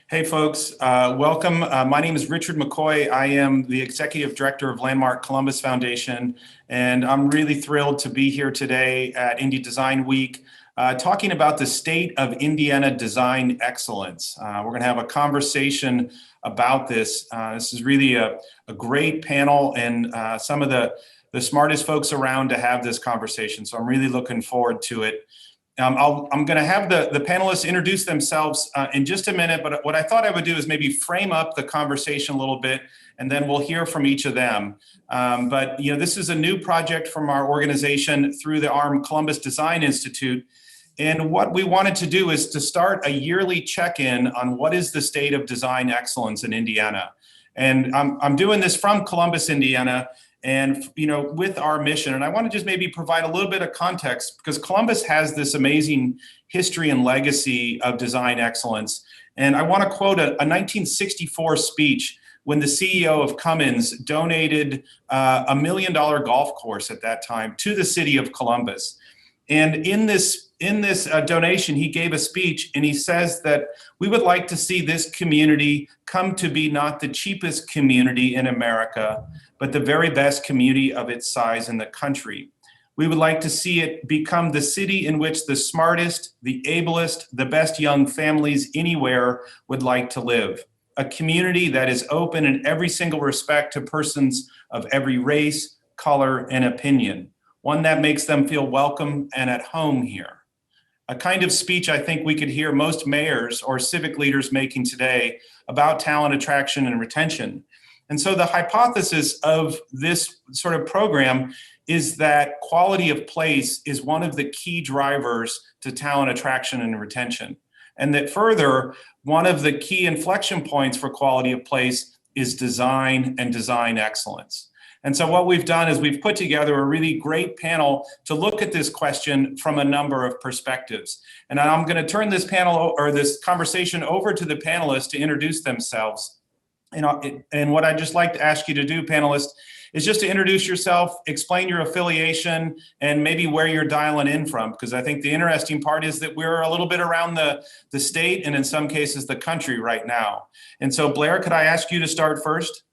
Hey folks, welcome. My name is Richard McCoy. I am the Executive Director of Landmark Columbus Foundation, and I'm really thrilled to be here today at Indy Design Week, talking about the state of Indiana design excellence. We're going to have a conversation about this. This is really a great panel and some of the smartest folks around to have this conversation, so I'm really looking forward to it. I'm going to have the panelists introduce themselves in just a minute, but what I thought I would do is maybe frame up the conversation a little bit, and then we'll hear from each of them. But this is a new project from our organization through the ARM Columbus Design Institute. And what we wanted to do is to start a yearly check-in on what is the state of design excellence in Indiana. And I'm doing this from Columbus, Indiana, and with our mission. And I want to just maybe provide a little bit of context, because Columbus has this amazing history and legacy of design excellence. And I want to quote a 1964 speech when the CEO of Cummins donated a $1 million golf course at that time to the city of Columbus. And in this donation, he gave a speech, and he says that we would like to see this community come to be not the cheapest community in America, but the very best community of its size in the country. We would like to see it become the city in which the smartest, the ablest, the best young families anywhere would like to live. A community that is open in every single respect to persons of every race, color, and opinion. One that makes them feel welcome and at home here. A kind of speech I think we could hear most mayors or civic leaders making today about talent attraction and retention. And so the hypothesis of this sort of program is that quality of place is one of the key drivers to talent attraction and retention. And that further, one of the key inflection points for quality of place is design and design excellence. And so what we've done is we've put together a really great panel to look at this question from a number of perspectives. And I'm going to turn this panel or this conversation over to the panelists to introduce themselves. And what I'd just like to ask you to do, panelists, is just to introduce yourself, explain your affiliation, and maybe where you're dialing in from. Because I think the interesting part is that we're a little bit around the state and in some cases the country right now. And so Blair, could I ask you to start first?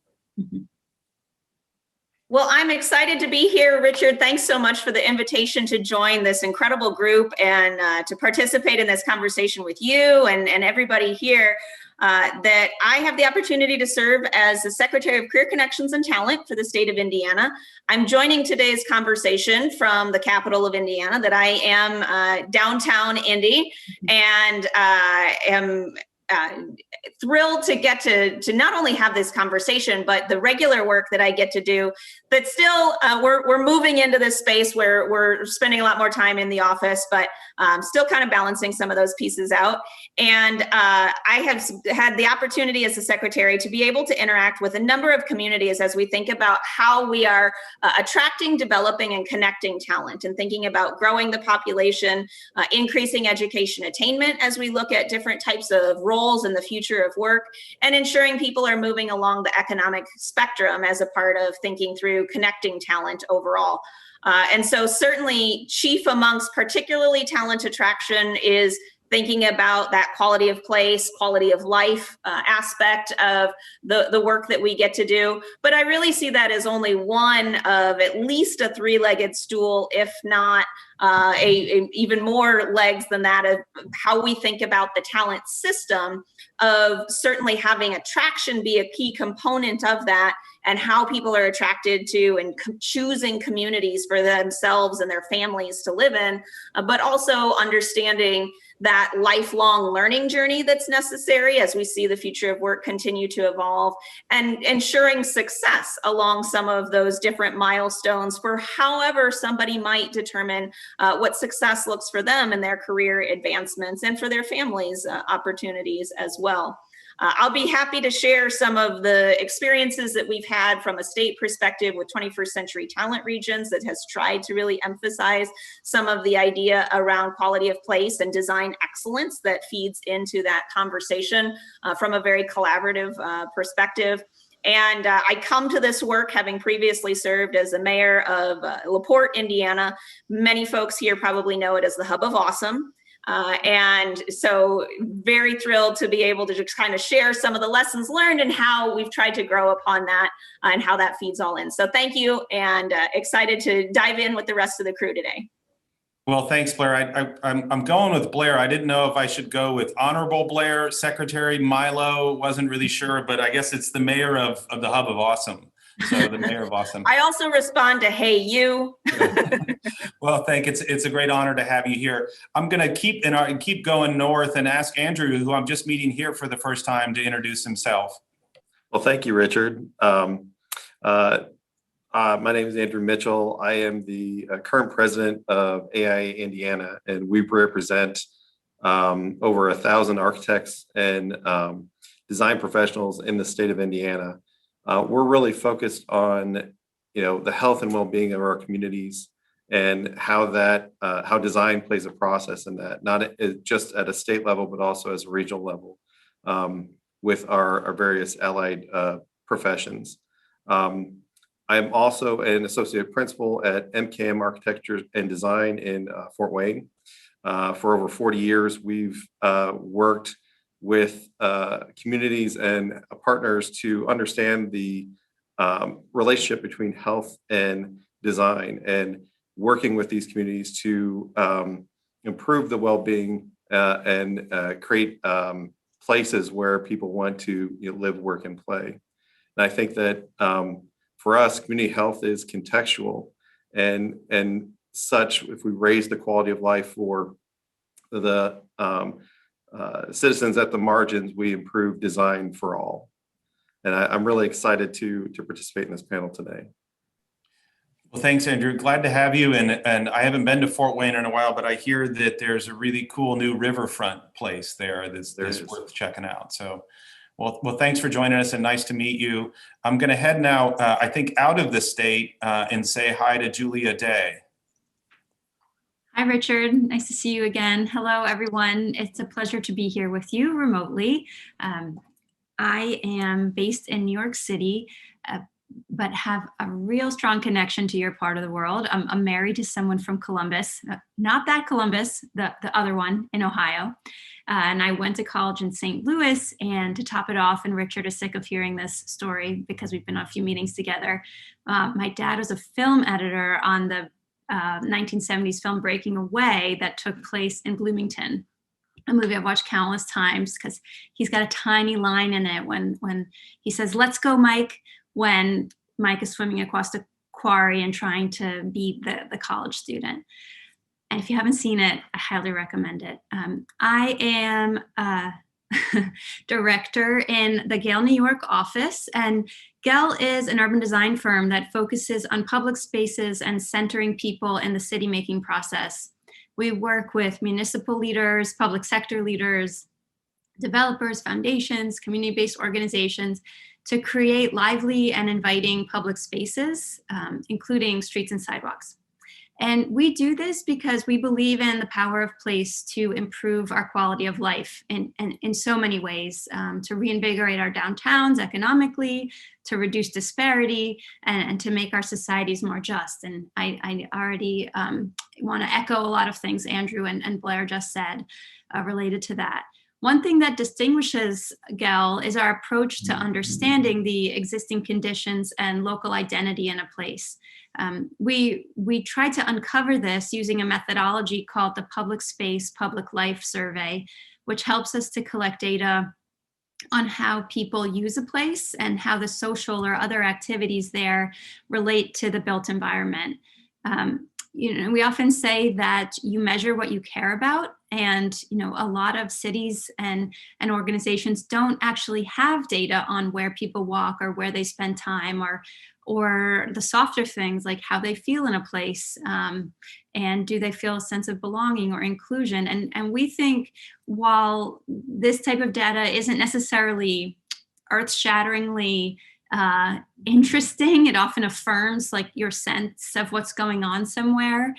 Well, I'm excited to be here, Richard. Thanks so much for the invitation to join this incredible group and to participate in this conversation with you and everybody here. That I have the opportunity to serve as the Secretary of Career Connections and Talent for the state of Indiana. I'm joining today's conversation from the capital of Indiana, that I am downtown Indy, and am thrilled to get to not only have this conversation, but the regular work that I get to do. But still, we're moving into this space where we're spending a lot more time in the office, but still kind of balancing some of those pieces out. And I have had the opportunity as a secretary to be able to interact with a number of communities as we think about how we are attracting, developing, and connecting talent, and thinking about growing the population, increasing education attainment as we look at different types of roles in the future of work, and ensuring people are moving along the economic spectrum as a part of thinking through connecting talent overall. And so certainly chief amongst particularly talent attraction is thinking about that quality of place, quality of life aspect of the work that we get to do. But I really see that as only one of at least a three-legged stool, if not even more legs than that, of how we think about the talent system, of certainly having attraction be a key component of that, and how people are attracted to and choosing communities for themselves and their families to live in, but also understanding that lifelong learning journey that's necessary as we see the future of work continue to evolve, and ensuring success along some of those different milestones for however somebody might determine what success looks for them in their career advancements and for their families' opportunities as well. I'll be happy to share some of the experiences that we've had from a state perspective with 21st Century Talent Regions that has tried to really emphasize some of the idea around quality of place and design excellence that feeds into that conversation from a very collaborative perspective. And I come to this work having previously served as the mayor of LaPorte, Indiana. Many folks here probably know it as the Hub of Awesome. And so very thrilled to be able to just kind of share some of the lessons learned and how we've tried to grow upon that and how that feeds all in. So thank you, and excited to dive in with the rest of the crew today. Well, thanks, Blair. I'm going with Blair. I didn't know if I should go with Honorable Blair, Secretary Milo, wasn't really sure, but I guess it's the mayor of the Hub of Awesome. So the mayor of Awesome. I also respond to, hey, you. Well, it's a great honor to have you here. I'm going to keep going north and ask Andrew, who I'm just meeting here for the first time, to introduce himself. Well, thank you, Richard. My name is Andrew Mitchell. I am the current president of AI Indiana, and we represent over 1,000 architects and design professionals in the state of Indiana. We're really focused on, the health and well-being of our communities and how design plays a process in that, not just at a state level, but also as a regional level with our various allied professions. I am also an associate principal at MKM Architecture and Design in Fort Wayne. For over 40 years, we've worked with communities and partners to understand the relationship between health and design, and working with these communities to improve the well-being and create places where people want to live, work, and play. And I think that for us, community health is contextual, and such, if we raise the quality of life for the citizens at the margins, we improve design for all. And I'm really excited to participate in this panel today. Well, thanks, Andrew. Glad to have you. And I haven't been to Fort Wayne in a while, but I hear that there's a really cool new riverfront place there that's worth checking out. So, well, thanks for joining us, and nice to meet you. I'm going to head now, I think, out of the state and say hi to Julia Day. Hi, Richard. Nice to see you again. Hello, everyone. It's a pleasure to be here with you remotely. I am based in New York City, but have a real strong connection to your part of the world. I'm married to someone from Columbus, not that Columbus, the other one in Ohio. And I went to college in St. Louis. And to top it off, and Richard is sick of hearing this story because we've been on a few meetings together, my dad was a film editor on the 1970s film Breaking Away that took place in Bloomington, a movie I've watched countless times because he's got a tiny line in it when he says, "Let's go, Mike," when Mike is swimming across the quarry and trying to beat the college student. And if you haven't seen it, I highly recommend it. I am a director in the Gale, New York office, and Gale is an urban design firm that focuses on public spaces and centering people in the city-making process. We work with municipal leaders, public sector leaders, developers, foundations, community-based organizations to create lively and inviting public spaces, including streets and sidewalks. And we do this because we believe in the power of place to improve our quality of life in so many ways, to reinvigorate our downtowns economically, to reduce disparity, and to make our societies more just. And I already want to echo a lot of things Andrew and Blair just said related to that. One thing that distinguishes Gale is our approach to understanding the existing conditions and local identity in a place. We try to uncover this using a methodology called the Public Space Public Life Survey, which helps us to collect data on how people use a place and how the social or other activities there relate to the built environment. We often say that you measure what you care about, and a lot of cities and organizations don't actually have data on where people walk or where they spend time, or the softer things like how they feel in a place, and do they feel a sense of belonging or inclusion. And we think while this type of data isn't necessarily earth-shatteringly interesting, it often affirms like your sense of what's going on somewhere.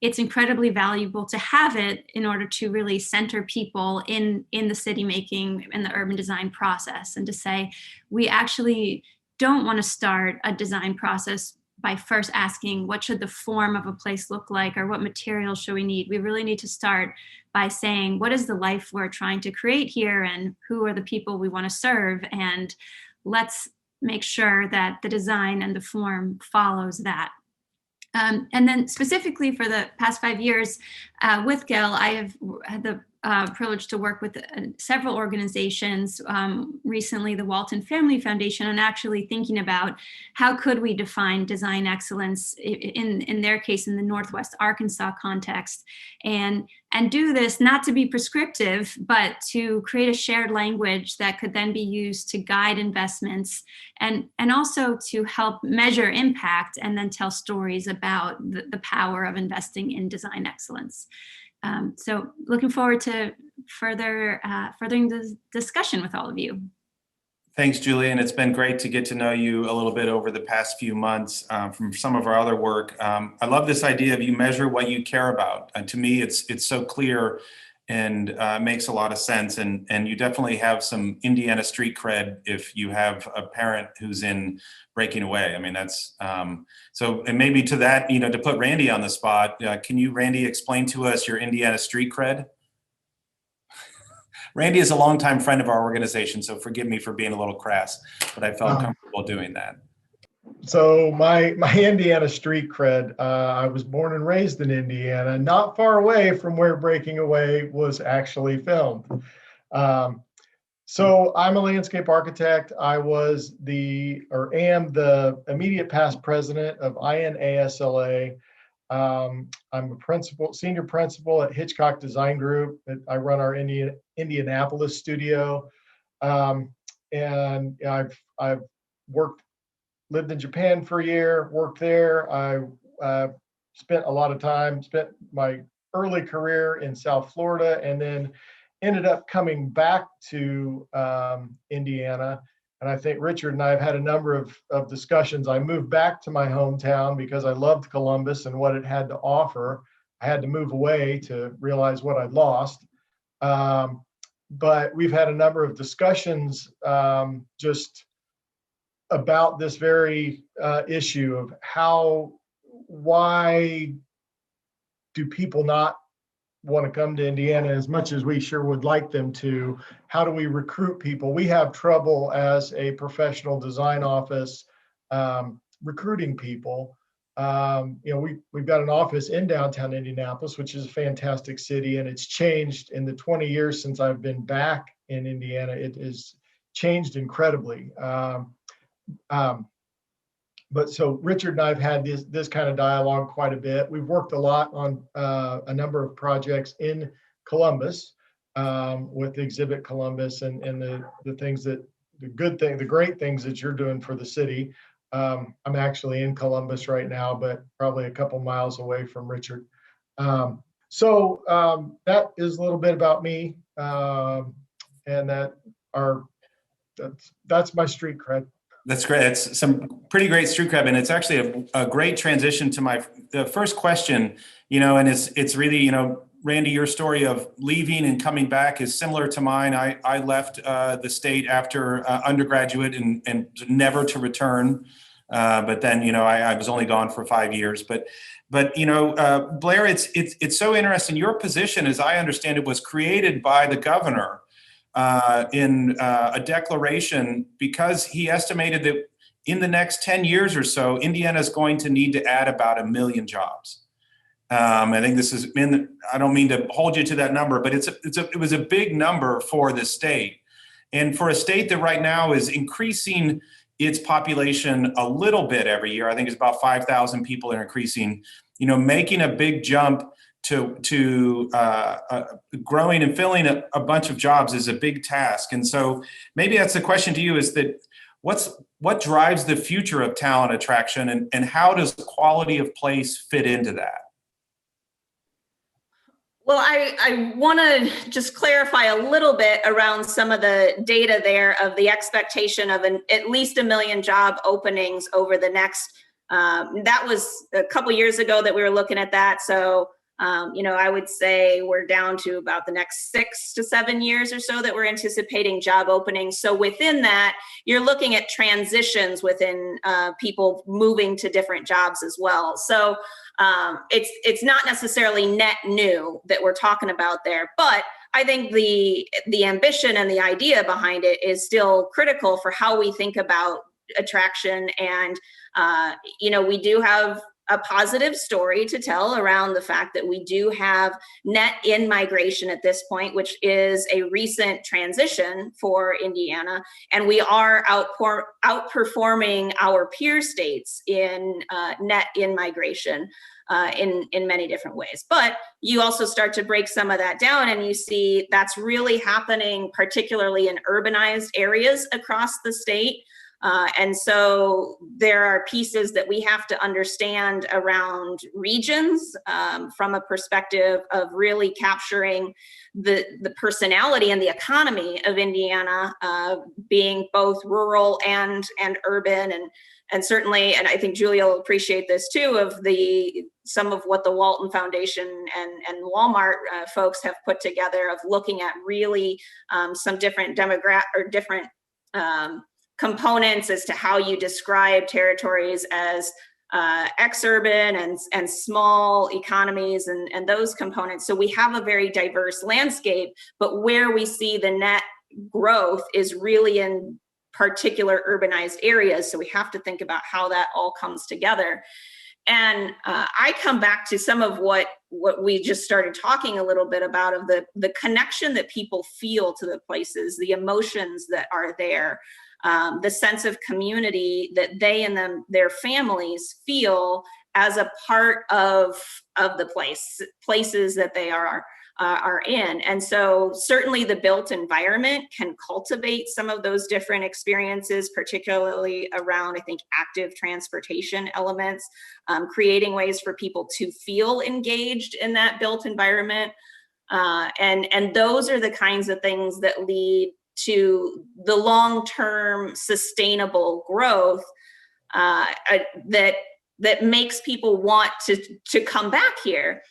It's incredibly valuable to have it in order to really center people in the city making and the urban design process, and to say we actually don't want to start a design process by first asking what should the form of a place look like, or what materials should we need. We really need to start by saying, what is the life we're trying to create here, and who are the people we want to serve, and let's make sure that the design and the form follows that. And then specifically for the past 5 years with Gil, I have had the privilege to work with several organizations, recently the Walton Family Foundation, and actually thinking about how could we define design excellence in their case in the Northwest Arkansas context, and do this not to be prescriptive, but to create a shared language that could then be used to guide investments, and also to help measure impact and then tell stories about the power of investing in design excellence. So looking forward to furthering the discussion with all of you. Thanks, Julie, and it's been great to get to know you a little bit over the past few months from some of our other work. I love this idea of you measure what you care about. And to me, it's so clear and makes a lot of sense. And you definitely have some Indiana street cred if you have a parent who's in breaking away. I mean, that's so, and maybe to that, to put Randy on the spot, can you, Randy, explain to us your Indiana street cred? Randy is a longtime friend of our organization, so forgive me for being a little crass, but I felt comfortable doing that. So my Indiana street cred, I was born and raised in Indiana, not far away from where Breaking Away was actually filmed. So I'm a landscape architect. I was am the immediate past president of INASLA. I'm a senior principal at Hitchcock Design Group. I run our Indianapolis studio. And I've lived in Japan for a year, worked there. I spent my early career in South Florida, and then ended up coming back to Indiana. And I think Richard and I have had a number of discussions. I moved back to my hometown because I loved Columbus and what it had to offer. I had to move away to realize what I'd lost. But we've had a number of discussions just about this very issue of why do people not want to come to Indiana as much as we sure would like them to? How do we recruit people? We have trouble as a professional design office recruiting people. We've got an office in downtown Indianapolis, which is a fantastic city, and it's changed in the 20 years since I've been back in Indiana. It has changed incredibly. But so Richard and I have had this kind of dialogue quite a bit. We've worked a lot on a number of projects in Columbus with Exhibit Columbus and the great things that you're doing for the city. I'm actually in Columbus right now, but probably a couple miles away from Richard. So that is a little bit about me, and that's my street cred. That's great. It's some pretty great street cred, and it's actually a great transition to the first question. And it's really, Randy, your story of leaving and coming back is similar to mine. I left the state after undergraduate and never to return. But then, I was only gone for 5 years. But Blair, it's so interesting. Your position, as I understand it, was created by the governor in a declaration because he estimated that in the next 10 years or so, Indiana is going to need to add about 1 million jobs. I think I don't mean to hold you to that number, but it was a big number for the state. And for a state that right now is increasing its population a little bit every year, I think it's about 5,000 people are increasing, making a big jump to growing and filling a bunch of jobs is a big task. And so maybe that's the question to you, is that what drives the future of talent attraction, and how does the quality of place fit into that? Well, I want to just clarify a little bit around some of the data there of the expectation of at least 1 million job openings over the next, that was a couple years ago that we were looking at that. So I would say we're down to about the next 6 to 7 years or so that we're anticipating job openings. So within that, you're looking at transitions within people moving to different jobs as well. So it's not necessarily net new that we're talking about there, but I think the ambition and the idea behind it is still critical for how we think about attraction. And we do have a positive story to tell around the fact that we do have net in-migration at this point, which is a recent transition for Indiana. And we are outperforming our peer states in net in-migration in many different ways. But you also start to break some of that down and you see that's really happening, particularly in urbanized areas across the state. And so there are pieces that we have to understand around regions from a perspective of really capturing the personality and the economy of Indiana, being both rural and urban, and certainly, and I think Julia will appreciate this too, of some of what the Walton Foundation and Walmart folks have put together of looking at really some different different components as to how you describe territories as exurban and small economies and those components. So we have a very diverse landscape, but where we see the net growth is really in particular urbanized areas. So we have to think about how that all comes together. And I come back to some of what we just started talking a little bit about, of the connection that people feel to the places, the emotions that are there, the sense of community that they and their families feel as a part of the places that they are in. And so certainly the built environment can cultivate some of those different experiences, particularly around, I think, active transportation elements, creating ways for people to feel engaged in that built environment. And those are the kinds of things that lead to the long-term sustainable growth that makes people want to come back here.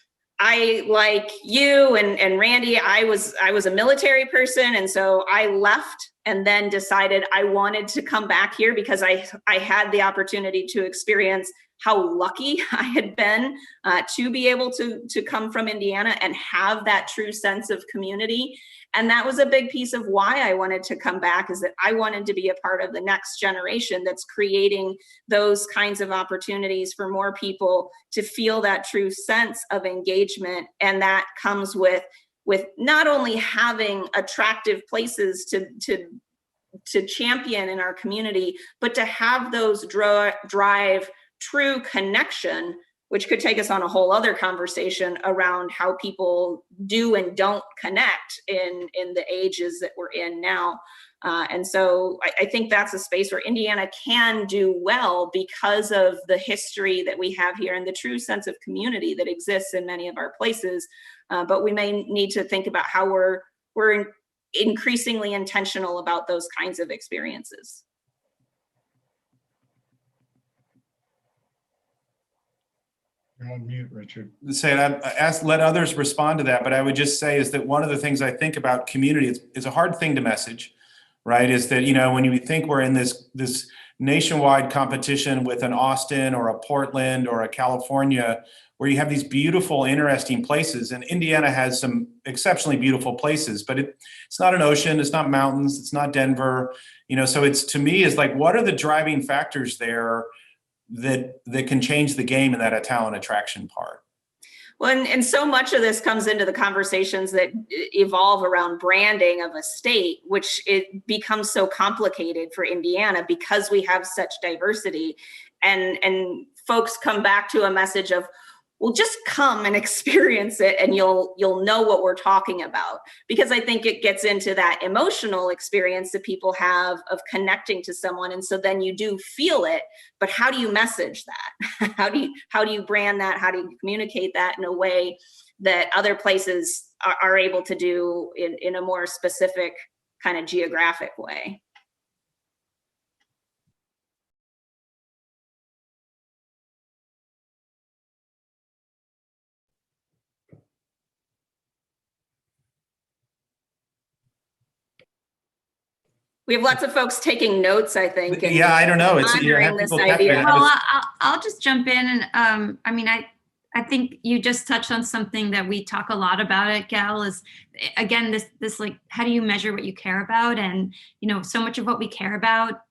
I, like you and Randy, I was a military person, and so I left and then decided I wanted to come back here because I had the opportunity to experience how lucky I had been to be able to come from Indiana and have that true sense of community. And that was a big piece of why I wanted to come back, is that I wanted to be a part of the next generation that's creating those kinds of opportunities for more people to feel that true sense of engagement. And that comes with not only having attractive places to champion in our community, but to have those drive true connection, which could take us on a whole other conversation around how people do and don't connect in the ages that we're in now. And so I think that's a space where Indiana can do well because of the history that we have here and the true sense of community that exists in many of our places. But we may need to think about how we're increasingly intentional about those kinds of experiences. You're on mute, Richard. Let others respond to that, but I would just say is that one of the things I think about community, it's a hard thing to message, right? Is that, when you think we're in this nationwide competition with an Austin or a Portland or a California, where you have these beautiful, interesting places, and Indiana has some exceptionally beautiful places, but it's not an ocean, it's not mountains, it's not Denver, so it's, to me, is like, what are the driving factors there that can change the game in that talent attraction part? Well, and so much of this comes into the conversations that evolve around branding of a state, which it becomes so complicated for Indiana because we have such diversity, and folks come back to a message of, well, just come and experience it and you'll know what we're talking about. Because I think it gets into that emotional experience that people have of connecting to someone. And so then you do feel it, but how do you message that? How do you brand that? How do you communicate that in a way that other places are able to do in a more specific kind of geographic way? We have lots of folks taking notes, I think. and Yeah, I don't know. It's you pondering have this people text idea. me. Well, I'll just jump in and I mean, I think you just touched on something that we talk a lot about at GAL is, again, this like, how do you measure what you care about? And, you know, so much of what we care about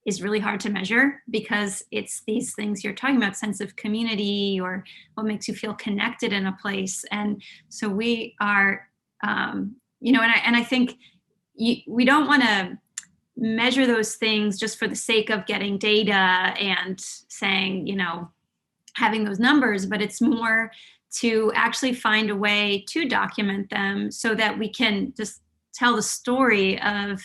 is really hard to measure because it's these things you're talking about, sense of community or what makes you feel connected in a place. And so we are, you know, and I think we don't want to measure those things just for the sake of getting data and saying, you know, having those numbers, but it's more to actually find a way to document them so that we can just tell the story of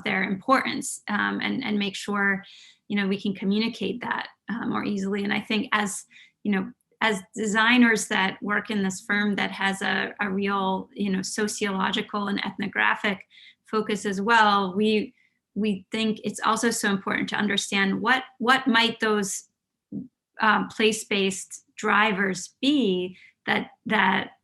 their importance and make sure, you know, we can communicate that more easily. And I think as, you know, as designers that work in this firm that has a real, you know, sociological and ethnographic focus as well, we think it's also so important to understand what might those place-based drivers be that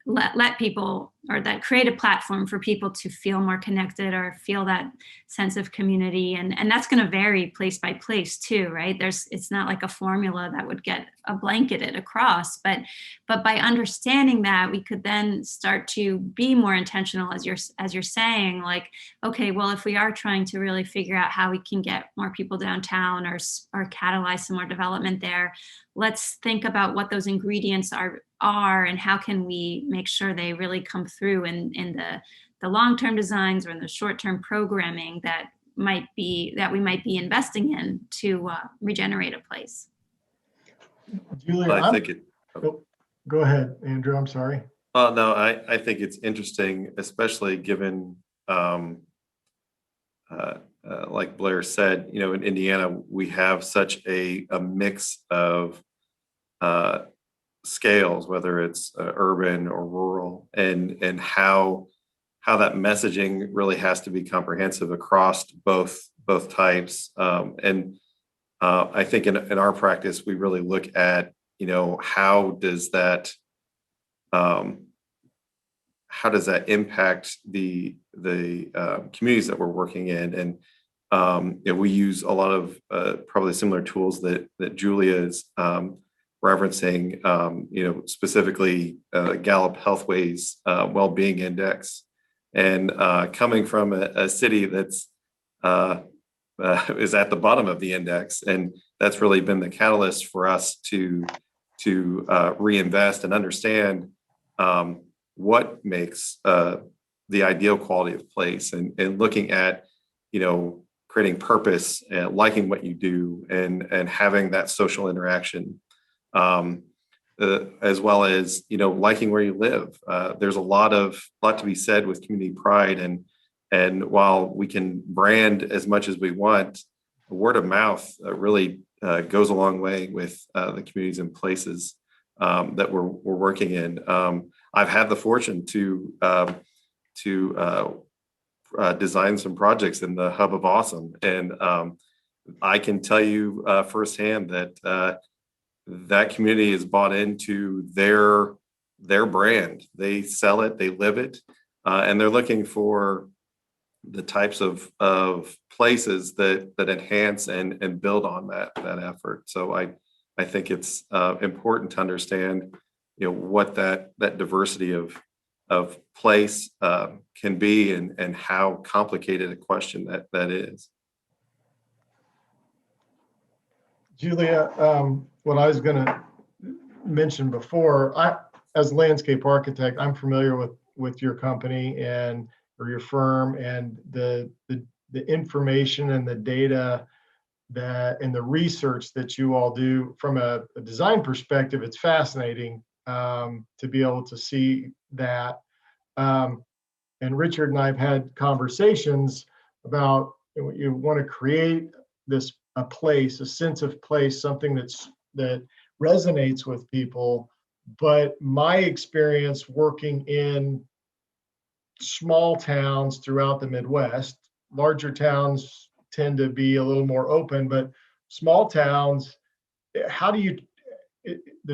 let people, or that create a platform for people to feel more connected or feel that sense of community. And that's going to vary place by place too, right? It's not like a formula that would get a blanketed across, but by understanding that, we could then start to be more intentional, as you're saying, like, okay, well, if we are trying to really figure out how we can get more people downtown or catalyze some more development there, let's think about what those ingredients are and how can we make sure they really come through in the long-term designs or in the short-term programming that we might be investing in to regenerate a place. Julia, I think it. go ahead, Andrew. I'm sorry. No, I think it's interesting, especially given, like Blair said, you know, in Indiana, we have such a mix of scales, whether it's urban or rural, and how that messaging really has to be comprehensive across both types. And I think in our practice, we really look at, you know, how does that impact the communities that we're working in? And you know, we use a lot of probably similar tools that Julia is referencing, you know, specifically Gallup Healthways Wellbeing Index. And coming from a city that's is at the bottom of the index, and that's really been the catalyst for us to reinvest and understand what makes the ideal quality of place, and looking at, you know, creating purpose and liking what you do, and having that social interaction, as well as, you know, liking where you live. There's a lot to be said with community pride, and while we can brand as much as we want, word of mouth really goes a long way with the communities and places that we're working in. I've had the fortune to design some projects in the Hub of Awesome, and I can tell you firsthand that that community is bought into their brand. They sell it, they live it, and they're looking for the types of places that enhance and build on that effort. So I think it's important to understand, you know, what that diversity of place can be, and how complicated a question that is. Julia, what I was going to mention before, as a landscape architect, I'm familiar with your company or your firm, and the information and the data and the research that you all do from a design perspective. It's fascinating to be able to see that. And Richard and I have had conversations about, you want to create a sense of place, something that resonates with people. But my experience working in small towns throughout the Midwest, larger towns tend to be a little more open, but small towns, the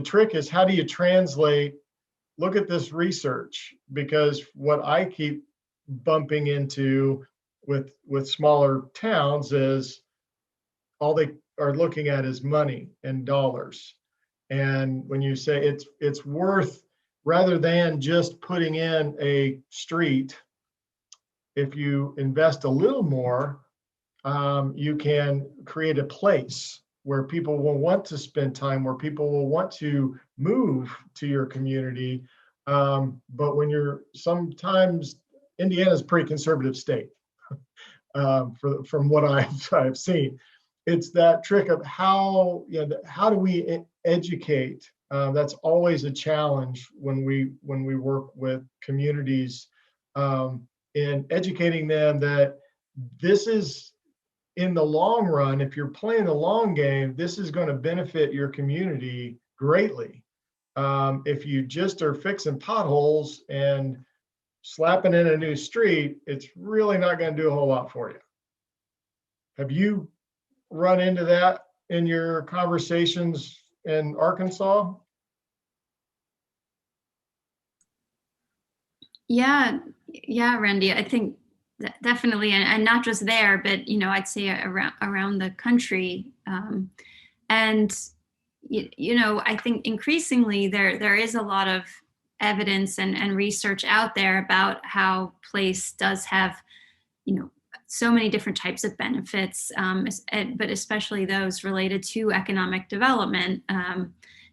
trick is, how do you translate, look at this research? Because what I keep bumping into with smaller towns is all they are looking at is money and dollars. And when you say it's worth, rather than just putting in a street, if you invest a little more, you can create a place where people will want to spend time, where people will want to move to your community. But when you're, sometimes Indiana's a pretty conservative state, from what I've seen. It's that trick of how, how do we educate? That's always a challenge when we work with communities, in educating them that this is, in the long run, if you're playing the long game, this is going to benefit your community greatly. If you just are fixing potholes and slapping in a new street, it's really not going to do a whole lot for you. Have you run into that in your conversations in Arkansas? Yeah, Randy, I think definitely, and not just there, but I'd say around the country, and I think increasingly there is a lot of evidence and research out there about how place does have so many different types of benefits, but especially those related to economic development,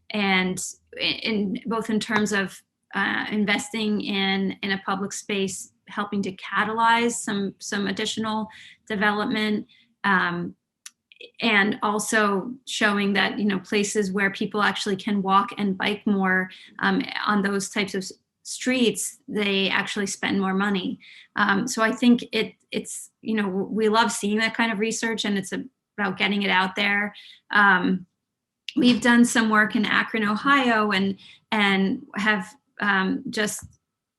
and both in terms of investing in a public space, helping to catalyze some additional development, and also showing that places where people actually can walk and bike more, on those types of streets, they actually spend more money. So I think it's we love seeing that kind of research, and it's about getting it out there. We've done some work in Akron, Ohio, and have just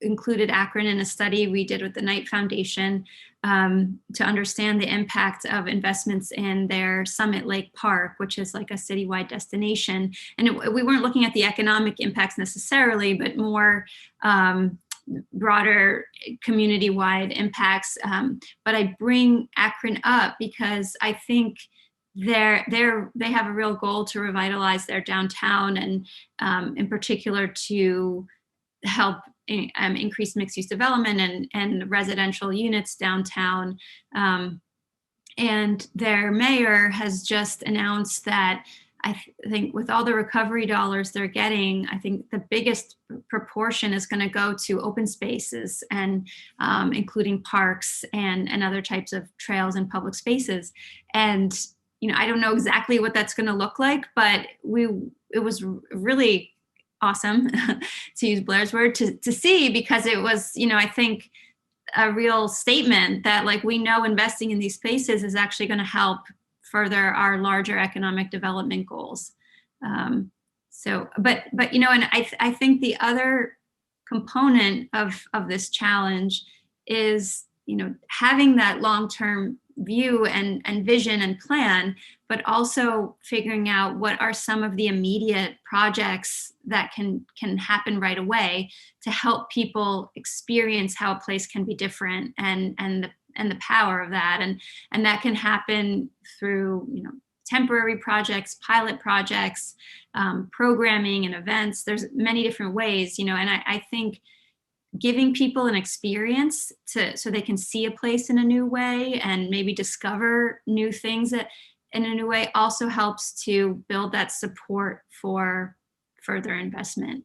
included Akron in a study we did with the Knight Foundation, to understand the impact of investments in their Summit Lake Park, which is like a citywide destination. And we weren't looking at the economic impacts necessarily, but more broader community-wide impacts. But I bring Akron up because I think they have a real goal to revitalize their downtown, and in particular to help increase mixed-use development and residential units downtown. And their mayor has just announced that I think with all the recovery dollars they're getting, I think the biggest proportion is going to go to open spaces, and including parks and other types of trails and public spaces. And I don't know exactly what that's going to look like, but it was really awesome to use Blair's word to see, because it was I think a real statement that we know investing in these spaces is actually going to help further our larger economic development goals. And I think the other component of this challenge is having that long-term view and vision and plan, but also figuring out what are some of the immediate projects that can happen right away to help people experience how a place can be different, and the power of that, and that can happen through temporary projects, pilot projects, programming and events. There's many different ways, and I think giving people an experience so they can see a place in a new way and maybe discover new things in a new way also helps to build that support for further investment.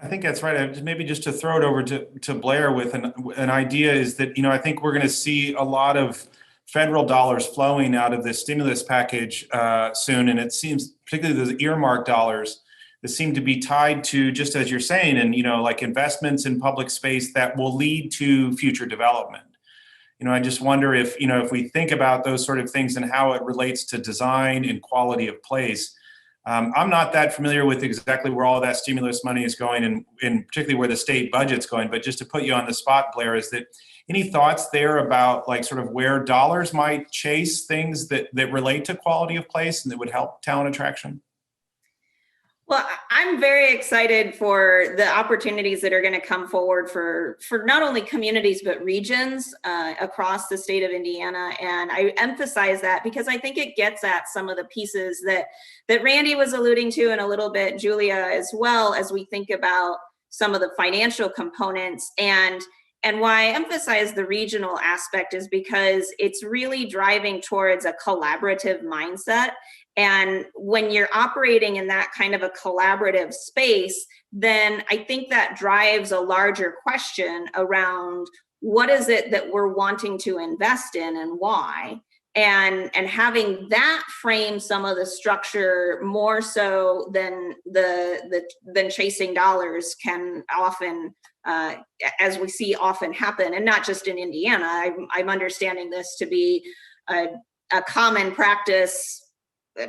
I think that's right. Maybe just to throw it over to Blair with an idea is that, I think we're going to see a lot of federal dollars flowing out of this stimulus package soon. And it seems, particularly those earmarked dollars, that seem to be tied to, just as you're saying, and investments in public space that will lead to future development. I just wonder if if we think about those sort of things and how it relates to design and quality of place. I'm not that familiar with exactly where all of that stimulus money is going, and particularly where the state budget's going. But just to put you on the spot, Blair, is that any thoughts there about sort of where dollars might chase things that relate to quality of place and that would help town attraction? Well, I'm very excited for the opportunities that are going to come forward for not only communities, but regions across the state of Indiana. And I emphasize that because I think it gets at some of the pieces that Randy was alluding to, and a little bit Julia as well, as we think about some of the financial components. And why I emphasize the regional aspect is because it's really driving towards a collaborative mindset. And when you're operating in that kind of a collaborative space, then I think that drives a larger question around what is it that we're wanting to invest in and why. And having that frame some of the structure more so than than chasing dollars can often, as we see often happen, and not just in Indiana. I'm understanding this to be a common practice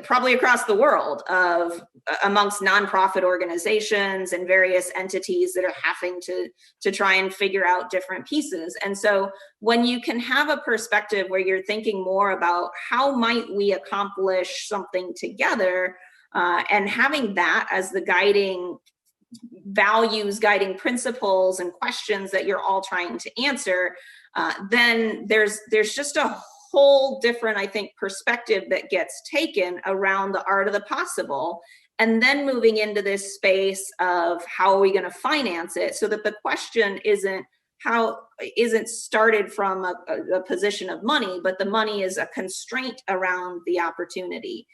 probably across the world of amongst nonprofit organizations and various entities that are having to try and figure out different pieces. And so when you can have a perspective where you're thinking more about how might we accomplish something together, and having that as the guiding values, guiding principles and questions that you're all trying to answer, then there's just a whole different, I think, perspective that gets taken around the art of the possible. And then moving into this space of how are we going to finance it, so that the question isn't started from a position of money, but the money is a constraint around the opportunity.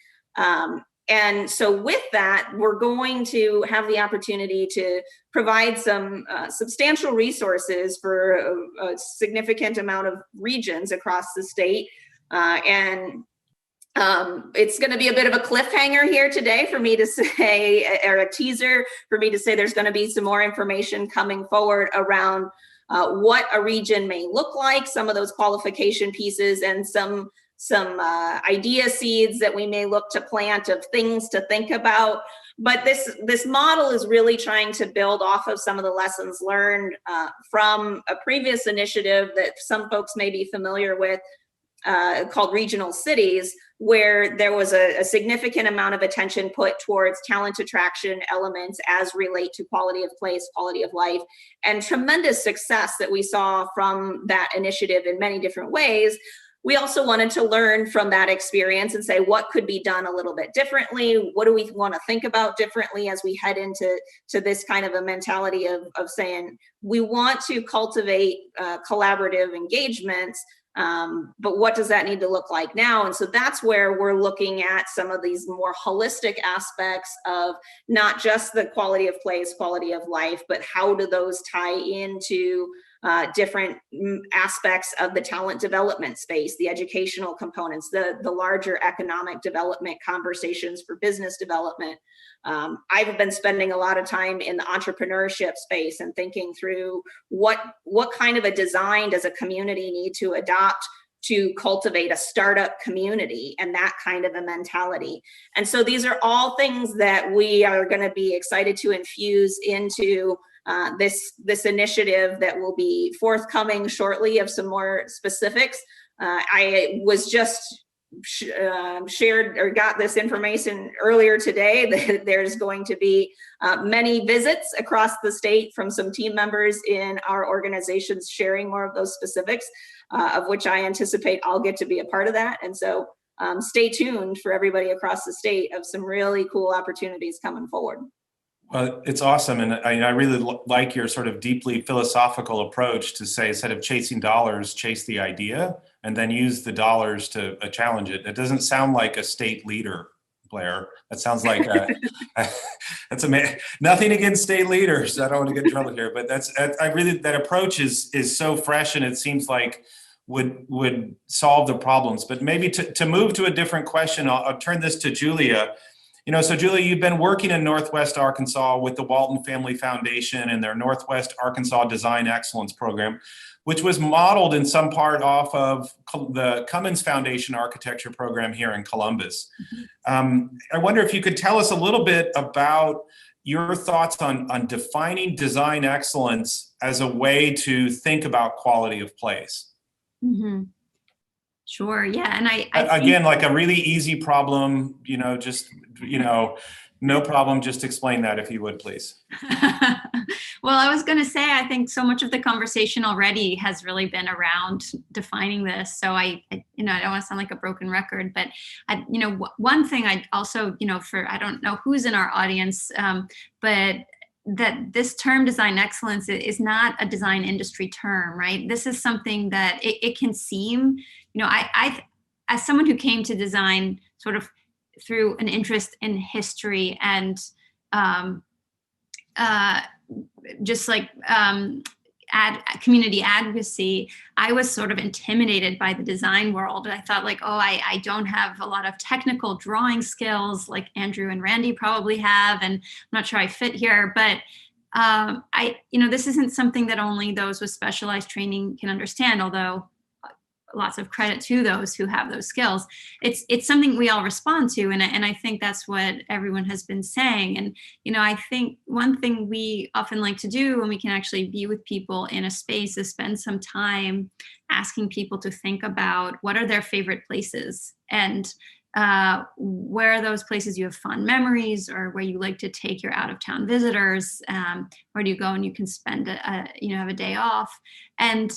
And so with that, we're going to have the opportunity to provide some substantial resources for a significant amount of regions across the state. And it's going to be a bit of a cliffhanger here today for me to say, or a teaser for me to say there's going to be some more information coming forward around what a region may look like, some of those qualification pieces, and some idea seeds that we may look to plant of things to think about. But this model is really trying to build off of some of the lessons learned from a previous initiative that some folks may be familiar with, called Regional Cities, where there was a significant amount of attention put towards talent attraction elements as relate to quality of place, quality of life, and tremendous success that we saw from that initiative in many different ways. We also wanted to learn from that experience and say, what could be done a little bit differently? What do we want to think about differently as we head into this kind of a mentality of saying, we want to cultivate collaborative engagements, but what does that need to look like now? And so that's where we're looking at some of these more holistic aspects of not just the quality of place, quality of life, but how do those tie into different aspects of the talent development space, the educational components, the larger economic development conversations for business development. I've been spending a lot of time in the entrepreneurship space and thinking through what kind of a design does a community need to adopt to cultivate a startup community and that kind of a mentality. And so these are all things that we are going to be excited to infuse into this initiative that will be forthcoming shortly of some more specifics. I was just shared or got this information earlier today that there's going to be many visits across the state from some team members in our organizations sharing more of those specifics, of which I anticipate I'll get to be a part of that. And so stay tuned for everybody across the state of some really cool opportunities coming forward. Well, it's awesome. And I really like your sort of deeply philosophical approach to say, instead of chasing dollars, chase the idea and then use the dollars to challenge it. It doesn't sound like a state leader, Blair. That sounds like that's nothing against state leaders. I don't want to get in trouble here, but that approach is so fresh, and it seems like would solve the problems. But maybe to move to a different question, I'll turn this to Julia. So Julia, you've been working in Northwest Arkansas with the Walton Family Foundation and their Northwest Arkansas Design Excellence Program, which was modeled in some part off of the Cummins Foundation Architecture Program here in Columbus. I wonder if you could tell us a little bit about your thoughts on defining design excellence as a way to think about quality of place. Mm-hmm. Sure. Yeah. And I again, like a really easy problem, No problem. Just explain that if you would, please. Well, I was going to say, I think so much of the conversation already has really been around defining this. So I don't want to sound like a broken record, but one thing I also, I don't know who's in our audience, but that this term design excellence is not a design industry term, right? This is something that it can seem, I as someone who came to design sort of through an interest in history and just like community advocacy, I was sort of intimidated by the design world. I thought like, oh, I don't have a lot of technical drawing skills like Andrew and Randy probably have, and I'm not sure I fit here. But this isn't something that only those with specialized training can understand, although lots of credit to those who have those skills. It's something we all respond to, and I think that's what everyone has been saying. And I think one thing we often like to do when we can actually be with people in a space is spend some time asking people to think about what are their favorite places, and where are those places you have fond memories, or where you like to take your out-of-town visitors, where do you go and you can spend have a day off. And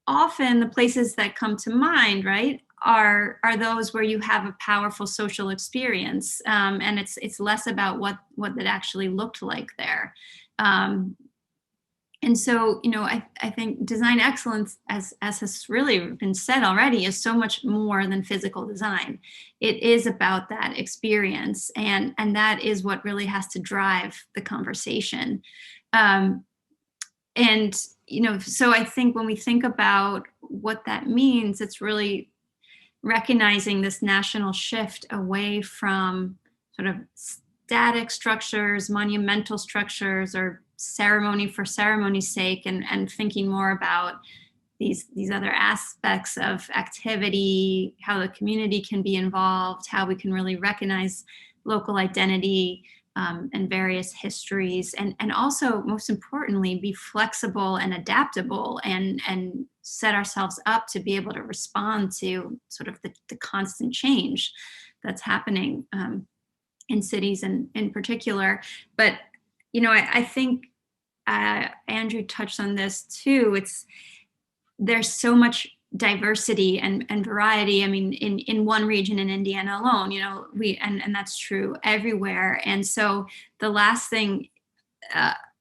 often the places that come to mind, right, are those where you have a powerful social experience, and it's less about what it actually looked like there. And so, I think design excellence, as has really been said already, is so much more than physical design. It is about that experience, and that is what really has to drive the conversation. So I think when we think about what that means, it's really recognizing this national shift away from sort of static structures, monumental structures, or ceremony for ceremony's sake, and thinking more about these other aspects of activity, how the community can be involved, how we can really recognize local identity, and various histories, and also, most importantly, be flexible and adaptable, and set ourselves up to be able to respond to sort of the constant change that's happening in cities in particular. But I think Andrew touched on this too. There's so much diversity and variety. I mean, in one region in Indiana alone, and that's true everywhere. And so the last thing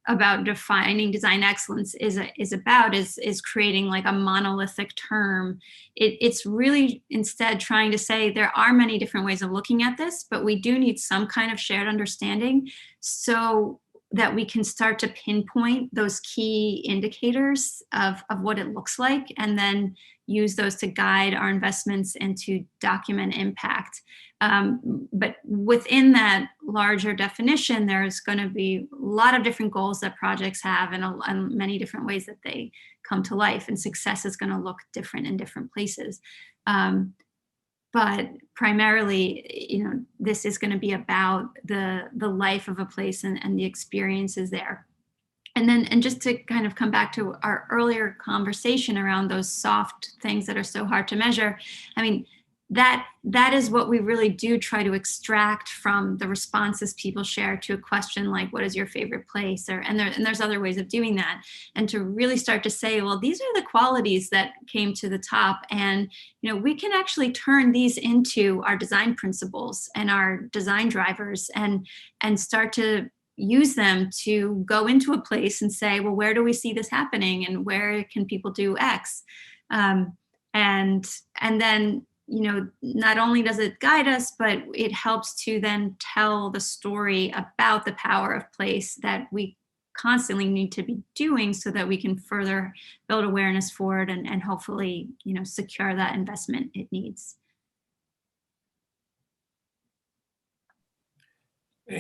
about defining design excellence is creating like a monolithic term. It's really instead trying to say there are many different ways of looking at this, but we do need some kind of shared understanding so that we can start to pinpoint those key indicators of what it looks like, and then use those to guide our investments and to document impact. But within that larger definition, there's going to be a lot of different goals that projects have, and many different ways that they come to life, and success is going to look different in different places. But primarily, this is going to be about the life of a place and the experiences there. And just to kind of come back to our earlier conversation around those soft things that are so hard to measure, I mean, that is what we really do try to extract from the responses people share to a question like, what is your favorite place? And there's other ways of doing that. And to really start to say, well, these are the qualities that came to the top. And, we can actually turn these into our design principles and our design drivers, and start to use them to go into a place and say, well, where do we see this happening? And where can people do X? And then, not only does it guide us, but it helps to then tell the story about the power of place that we constantly need to be doing so that we can further build awareness for it, and hopefully, secure that investment it needs.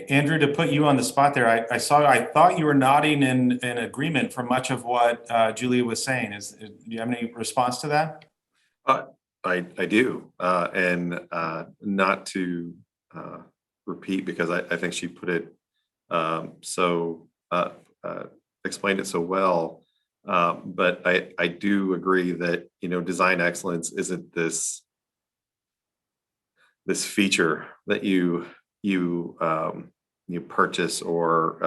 Andrew, to put you on the spot there, I thought you were nodding in agreement for much of what Julia was saying. Do you have any response to that? I do, and not to repeat, because I think she put it explained it so well. But I do agree that design excellence isn't this feature that you purchase or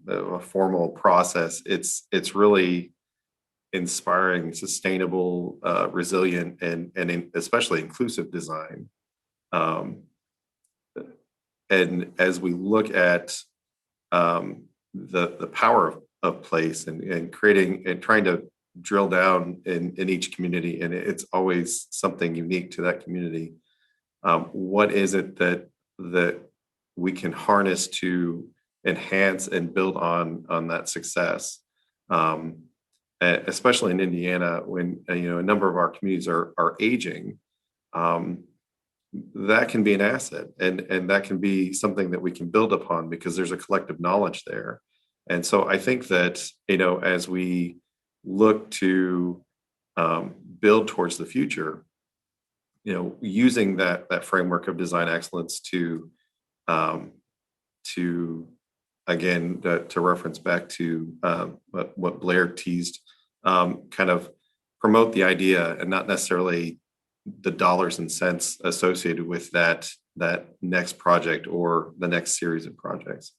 a formal process. It's really inspiring, sustainable, resilient, and especially inclusive design. And as we look at the power of place and creating and trying to drill down in each community, and it's always something unique to that community. What is it that we can harness to enhance and build on that success? Especially in Indiana, when a number of our communities are aging, that can be an asset, and that can be something that we can build upon because there's a collective knowledge there. And so I think that as we look to build towards the future, using that framework of design excellence to again to reference back to what Blair teased, kind of promote the idea and not necessarily the dollars and cents associated with that next project or the next series of projects.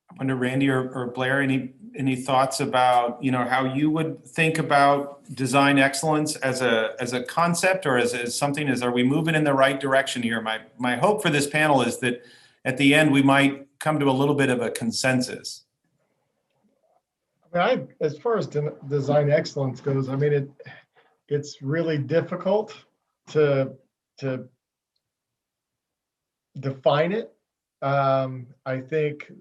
I wonder, Randy or Blair, any thoughts about how you would think about design excellence as a concept, or as something? Are we moving in the right direction here? My hope for this panel is that at the end we might come to a little bit of a consensus. I mean, as far as design excellence goes, I mean it's really difficult to define it. I think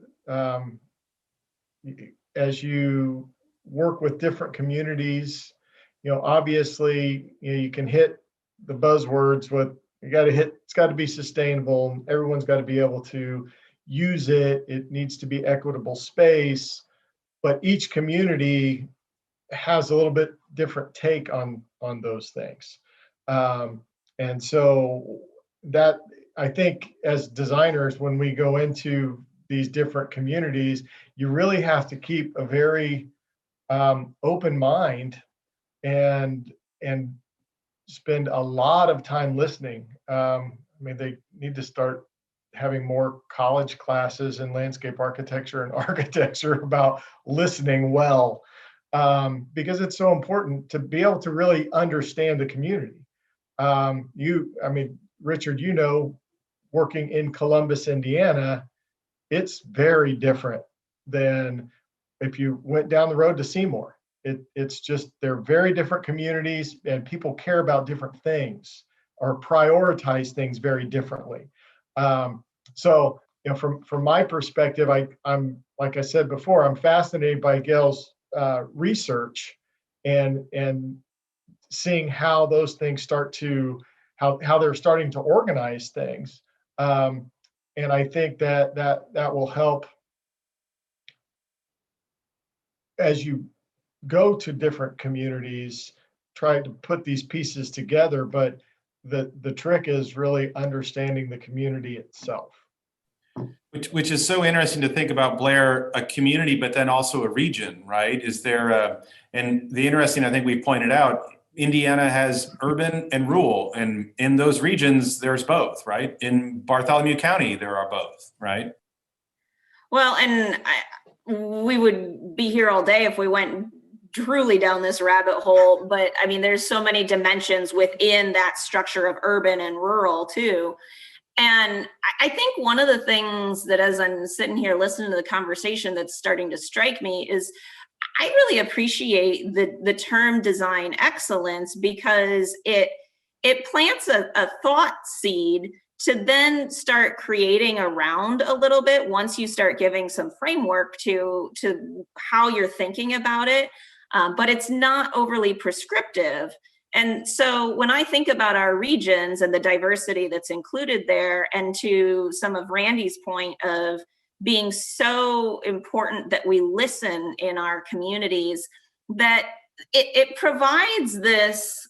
as you work with different communities, obviously, you can hit the buzzwords with it's got to be sustainable. Everyone's got to be able to use it. It needs to be equitable space, but each community has a little bit different take on those things. And so that, I think, as designers, when we go into these different communities, you really have to keep a very open mind and spend a lot of time listening. I mean, they need to start having more college classes in landscape architecture and architecture about listening well, because it's so important to be able to really understand the community. I mean, Richard, working in Columbus, Indiana, it's very different than if you went down the road to Seymour. It's just, they're very different communities, and people care about different things or prioritize things very differently. So, from my perspective, I'm like I said before, I'm fascinated by Gail's research and seeing how those things how they're starting to organize things. And I think that will help as you go to different communities, try to put these pieces together. But the trick is really understanding the community itself. Which is so interesting to think about, Blair, a community, but then also a region, right? And the interesting, I think we pointed out, Indiana has urban and rural, and in those regions, there's both, right? In Bartholomew County, there are both, right? Well, and we would be here all day if we went truly down this rabbit hole, but I mean, there's so many dimensions within that structure of urban and rural too. And I think one of the things that, as I'm sitting here listening to the conversation, that's starting to strike me is I really appreciate the term design excellence, because it plants a thought seed to then start creating around a little bit once you start giving some framework to how you're thinking about it. But it's not overly prescriptive. And so when I think about our regions and the diversity that's included there, and to some of Randy's point of being so important that we listen in our communities, that it provides this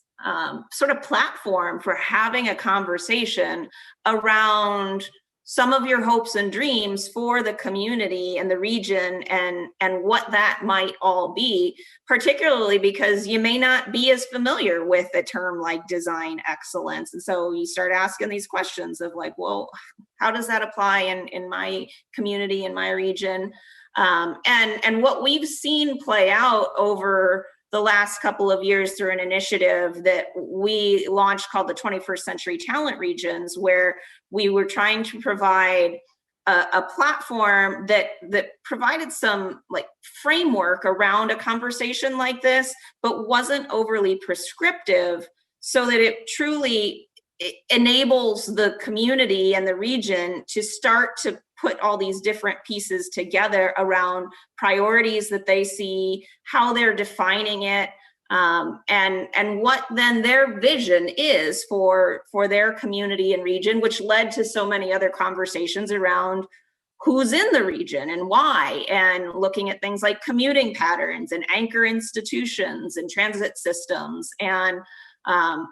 sort of platform for having a conversation around some of your hopes and dreams for the community and the region, and what that might all be, particularly because you may not be as familiar with a term like design excellence. And so you start asking these questions of like, well, how does that apply in my community, in my region? And what we've seen play out over the last couple of years through an initiative that we launched called the 21st Century Talent Regions, where we were trying to provide a platform that provided some like framework around a conversation like this, but wasn't overly prescriptive, so that it truly enables the community and the region to start to put all these different pieces together around priorities that they see, how they're defining it, and what then their vision is for their community and region, which led to so many other conversations around who's in the region and why, and looking at things like commuting patterns and anchor institutions and transit systems and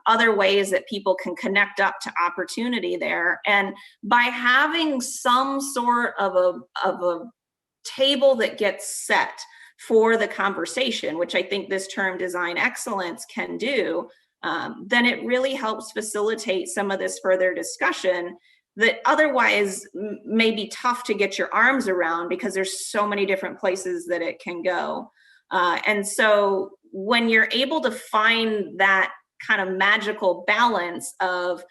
other ways that people can connect up to opportunity there. And by having some sort of a table that gets set for the conversation, which I think this term design excellence can do, then it really helps facilitate some of this further discussion that otherwise may be tough to get your arms around, because there's so many different places that it can go. And so when you're able to find that kind of magical balance of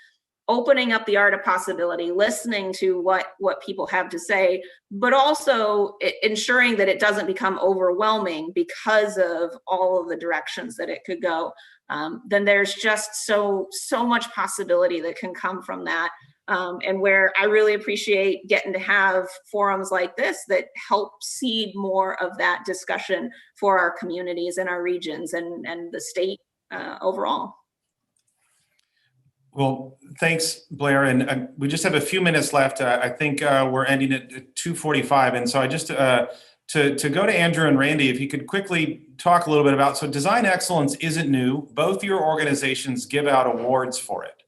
opening up the art of possibility, listening to what people have to say, but also ensuring that it doesn't become overwhelming because of all of the directions that it could go, then there's just so much possibility that can come from that. And where I really appreciate getting to have forums like this that help seed more of that discussion for our communities and our regions and the state overall. Well, thanks, Blair. And we just have a few minutes left. I think we're ending at 2:45. And so I just, to go to Andrew and Randy, if you could quickly talk a little bit about, so design excellence isn't new. Both your organizations give out awards for it,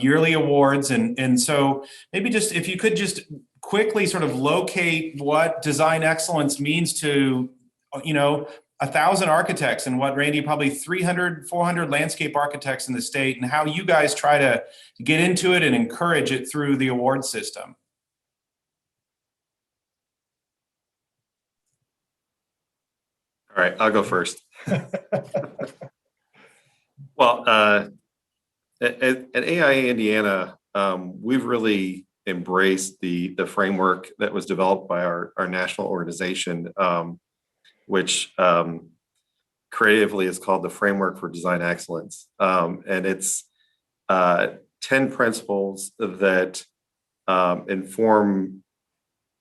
yearly awards. And so maybe just, if you could just quickly sort of locate what design excellence means to, 1,000 architects, and what, Randy, probably 300, 400 landscape architects in the state, and how you guys try to get into it and encourage it through the award system. All right, I'll go first. Well, at AIA Indiana, we've really embraced the framework that was developed by our national organization, which creatively is called the Framework for Design Excellence. And it's 10 principles that inform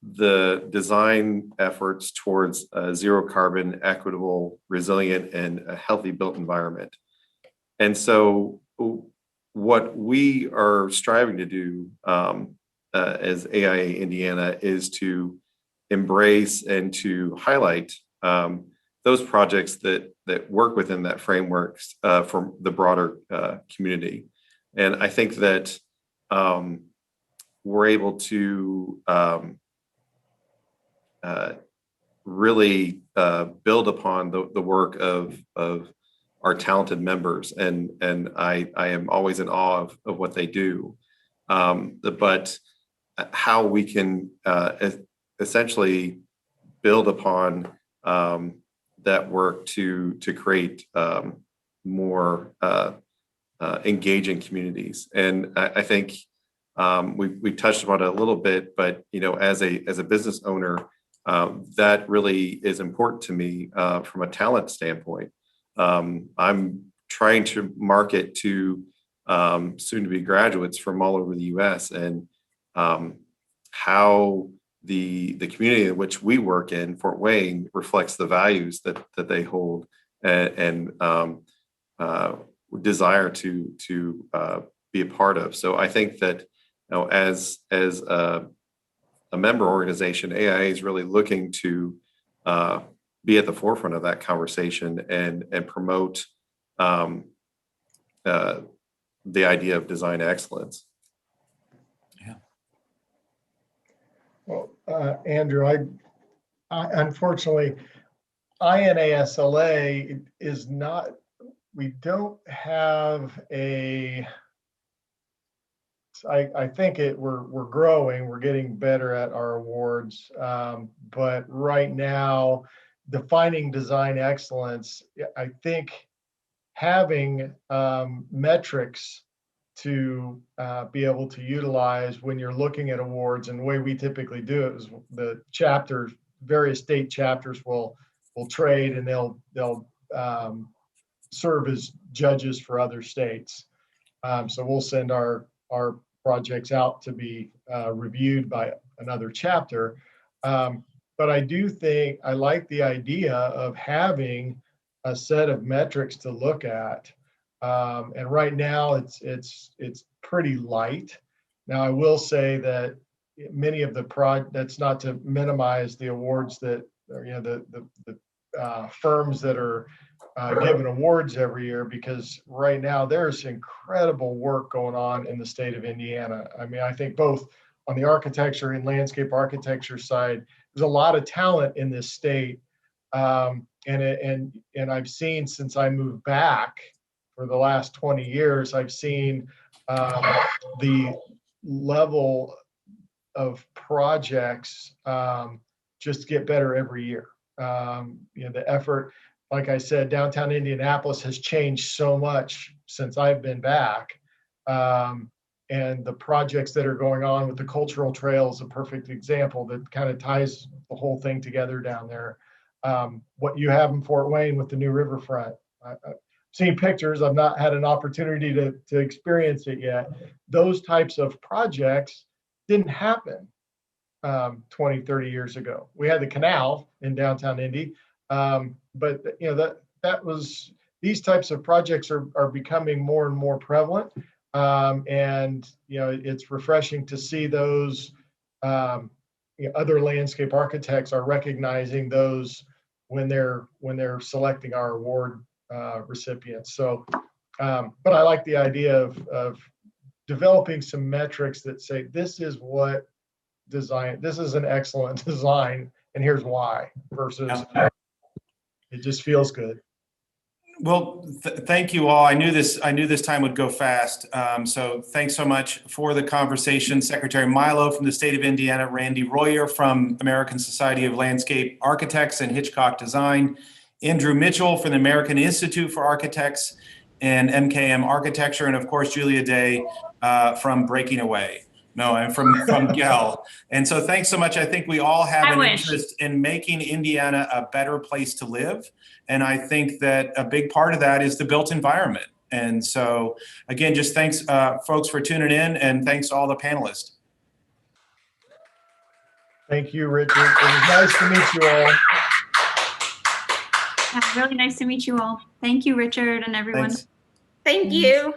the design efforts towards a zero carbon, equitable, resilient, and a healthy built environment. And so what we are striving to do as AIA Indiana is to embrace and to highlight those projects that work within that framework for the broader community. And I think that we're able to really build upon the work of our talented members, and I am always in awe of what they do. But how we can essentially build upon that work to create more engaging communities. And I think we touched about it a little bit, but as a business owner, that really is important to me from a talent standpoint. I'm trying to market to soon-to-be graduates from all over the U.S. and how the community in which we work in, Fort Wayne, reflects the values that they hold and desire to be a part of. So I think that as a member organization, AIA is really looking to be at the forefront of that conversation and promote the idea of design excellence. Yeah. Well, Andrew, I unfortunately, INASLA is not, we don't have a, I think we're growing, we're getting better at our awards. But right now, defining design excellence, I think having metrics to be able to utilize when you're looking at awards, and the way we typically do it is the chapters, various state chapters will trade, and they'll serve as judges for other states. So we'll send our projects out to be reviewed by another chapter. But I do think I like the idea of having a set of metrics to look at. And right now it's pretty light. Now I will say that many of the that's not to minimize the awards that, the firms that are given awards every year, because right now there's incredible work going on in the state of Indiana. I mean, I think both on the architecture and landscape architecture side, there's a lot of talent in this state. And I've seen, since I moved back for the last 20 years, I've seen the level of projects just get better every year. The effort, like I said, downtown Indianapolis has changed so much since I've been back. And the projects that are going on with the cultural trail is a perfect example that kind of ties the whole thing together down there. What you have in Fort Wayne with the new riverfront, I've seen pictures. I've not had an opportunity to experience it yet. Those types of projects didn't happen 20, 30 years ago. We had the canal in downtown Indy, but that was, these types of projects are becoming more and more prevalent. And it's refreshing to see those. Other landscape architects are recognizing those when they're selecting our award recipients. So, but I like the idea of developing some metrics that say this is what design, this is an excellent design, and here's why, versus it just feels good. Well, thank you all. I knew this time would go fast. So thanks so much for the conversation. Secretary Milo from the state of Indiana, Randy Royer from American Society of Landscape Architects and Hitchcock Design, Andrew Mitchell from the American Institute for Architects and MKM Architecture, and of course, Julia Day from Breaking Away. No, I'm from Gell. And so thanks so much. I think we all have an interest in making Indiana a better place to live. And I think that a big part of that is the built environment. And so again, just thanks folks for tuning in, and thanks to all the panelists. Thank you, Richard. It was nice to meet you all. Yeah, really nice to meet you all. Thank you, Richard, and everyone. Thanks. Thank you.